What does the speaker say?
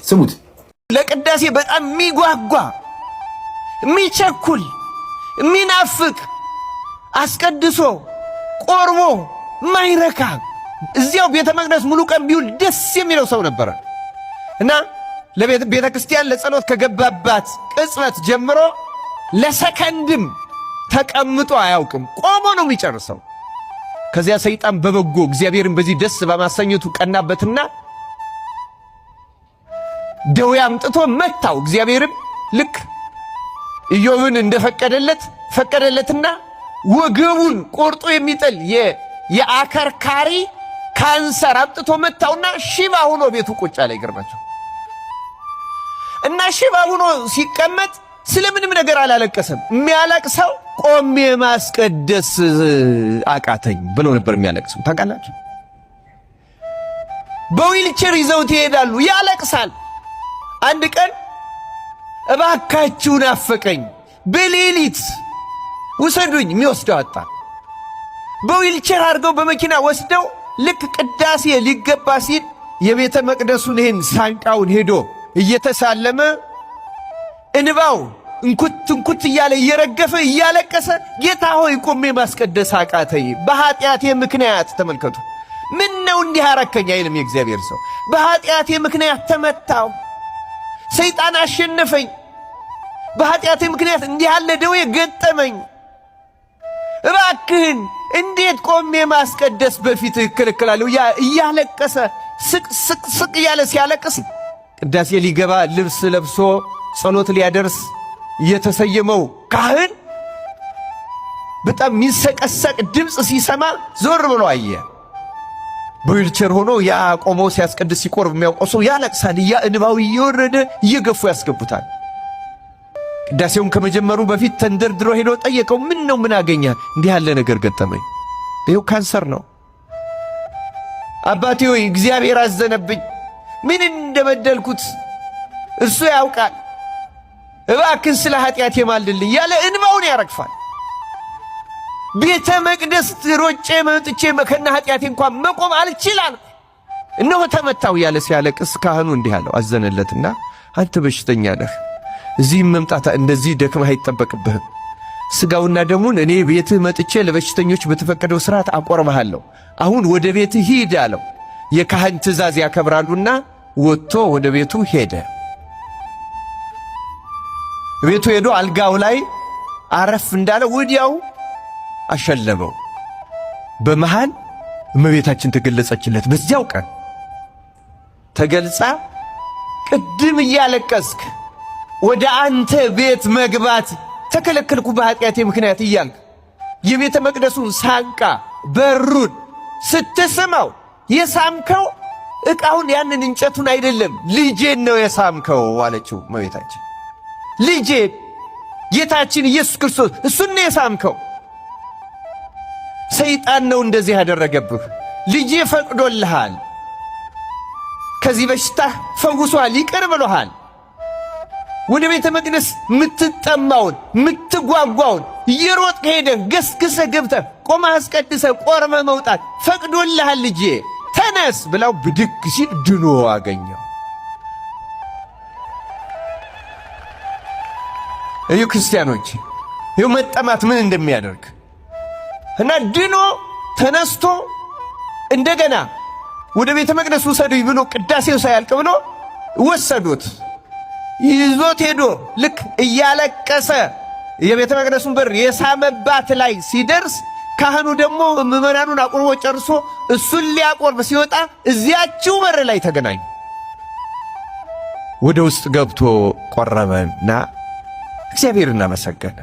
ስሙት። ለቅዳሴ በጣም የሚጓጓ የሚቸኩል የሚናፍቅ አስቀድሶ ቆርቦ ማይረካ እዚያው ቤተ መቅደስ ሙሉ ቀን ቢውል ደስ የሚለው ሰው ነበረ እና ለቤተ ክርስቲያን ለጸሎት ከገባባት ቅጽበት ጀምሮ ለሰከንድም ተቀምጦ አያውቅም። ቆሞ ነው የሚጨርሰው። ከዚያ ሰይጣን በበጎ እግዚአብሔርን በዚህ ደስ በማሰኘቱ ቀናበትና ደዌ አምጥቶ መታው። እግዚአብሔርም ልክ ኢዮብን እንደፈቀደለት ፈቀደለትና ወገቡን ቆርጦ የሚጥል የአከርካሪ ካንሰር አምጥቶ መታውና ሽባ ሆኖ ቤቱ ቁጭ አለ። ይገርማቸው እና ሽባ ሆኖ ሲቀመጥ ስለምንም ነገር አላለቀሰም። የሚያለቅሰው ቆሜ ማስቀደስ አቃተኝ ብሎ ነበር የሚያለቅሰው። ታውቃላችሁ፣ በዊልቸር ይዘውት ይሄዳሉ፣ ያለቅሳል። አንድ ቀን እባካችሁ ናፈቀኝ፣ በሌሊት ውሰዱኝ፣ የሚወስደው አጣ። በዊልቸር አድርገው በመኪና ወስደው ልክ ቅዳሴ ሊገባ ሲል የቤተ መቅደሱን ይህን ሳንቃውን ሄዶ እየተሳለመ እንባው እንኩት እያለ እየረገፈ እያለቀሰ ጌታ ሆይ ቆሜ ማስቀደስ አቃተኝ በኃጢአቴ ምክንያት። ተመልከቱ፣ ምን ነው እንዲህ አረከኝ አይልም የእግዚአብሔር ሰው። በኃጢአቴ ምክንያት ተመታው፣ ሰይጣን አሸነፈኝ፣ በኃጢአቴ ምክንያት እንዲህ ያለ ደዌ ገጠመኝ፣ እባክህን እንዴት ቆሜ ማስቀደስ በፊትህ እከለከላለሁ እያለቀሰ ስቅ እያለ ሲያለቅስ ቅዳሴ ሊገባ ልብስ ለብሶ ጸሎት ሊያደርስ የተሰየመው ካህን በጣም የሚሰቀሰቅ ድምፅ ሲሰማ ዞር ብሎ አየ። በዊልቸር ሆኖ ያ ቆሞ ሲያስቀድስ ሲቆርብ የሚያውቀው ሰው ያለቅሳል። ያ እንባው እየወረደ እየገፉ ያስገቡታል። ቅዳሴውን ከመጀመሩ በፊት ተንደርድሮ ሄዶ ጠየቀው፣ ምን ነው ምን አገኘ? እንዲህ ያለ ነገር ገጠመኝ። ይኸው ካንሰር ነው። አባቴ ሆይ እግዚአብሔር አዘነብኝ፣ ምን እንደበደልኩት እርሱ ያውቃል፣ እባክህ ስለ ኃጢአቴ ማልድልኝ ያለ እንባውን ያረግፋል። ቤተ መቅደስ ሮጬ መጥቼ ከነ ኃጢአቴ እንኳን መቆም አልችላል፣ እነሆ ተመታው ያለ ሲያለቅስ ካህኑ እንዲህ አለው፣ አዘነለትና አንተ በሽተኛ ነህ፣ እዚህ መምጣት እንደዚህ ደክመህ አይጠበቅብህም። ሥጋውና ደሙን እኔ ቤትህ መጥቼ ለበሽተኞች በተፈቀደው ሥርዓት አቆርብሃለሁ። አሁን ወደ ቤትህ ሂድ አለው። የካህን ትእዛዝ ያከብራሉና ወጥቶ ወደ ቤቱ ሄደ። ቤቱ ሄዶ አልጋው ላይ አረፍ እንዳለ ወዲያው አሸለበው። በመሃል እመቤታችን ተገለጸችለት። በዚያው ቀን ተገልጻ ቅድም እያለቀስክ ወደ አንተ ቤት መግባት ተከለከልኩ በኃጢአቴ ምክንያት እያልክ የቤተ መቅደሱን ሳንቃ በሩን ስትስመው የሳምከው ዕቃውን ያንን እንጨቱን አይደለም ልጄን ነው የሳምከው አለችው እመቤታችን። ልጄን ጌታችን ኢየሱስ ክርስቶስ እሱን ነው የሳምከው። ሰይጣን ነው እንደዚህ ያደረገብህ። ልጄ ፈቅዶልሃል፣ ከዚህ በሽታ ፈውሷል፣ ይቅር ብሎሃል። ወደ ቤተ መቅደስ ምትጠማውን ምትጓጓውን እየሮጥክ ሄደህ ገስግሰህ ገብተህ ቆመህ አስቀድሰህ ቆርበህ መውጣት ፈቅዶልሃል ልጄ ተነስ ብላው ብድግ ሲል ድኖ አገኘው። እዩ ክርስቲያኖች፣ እዩ መጠማት ምን እንደሚያደርግ እና ድኖ ተነስቶ እንደገና ወደ ቤተ መቅደስ ውሰዱኝ ብሎ ቅዳሴው ሳያልቅ ብሎ ወሰዱት። ይዞት ሄዶ ልክ እያለቀሰ የቤተ መቅደሱን በር የሳመባት ላይ ሲደርስ ካህኑ ደግሞ ምዕመናኑን አቁርቦ ጨርሶ እሱን ሊያቆርብ ሲወጣ እዚያችው በር ላይ ተገናኙ። ወደ ውስጥ ገብቶ ቆረበና እግዚአብሔርን አመሰገነ።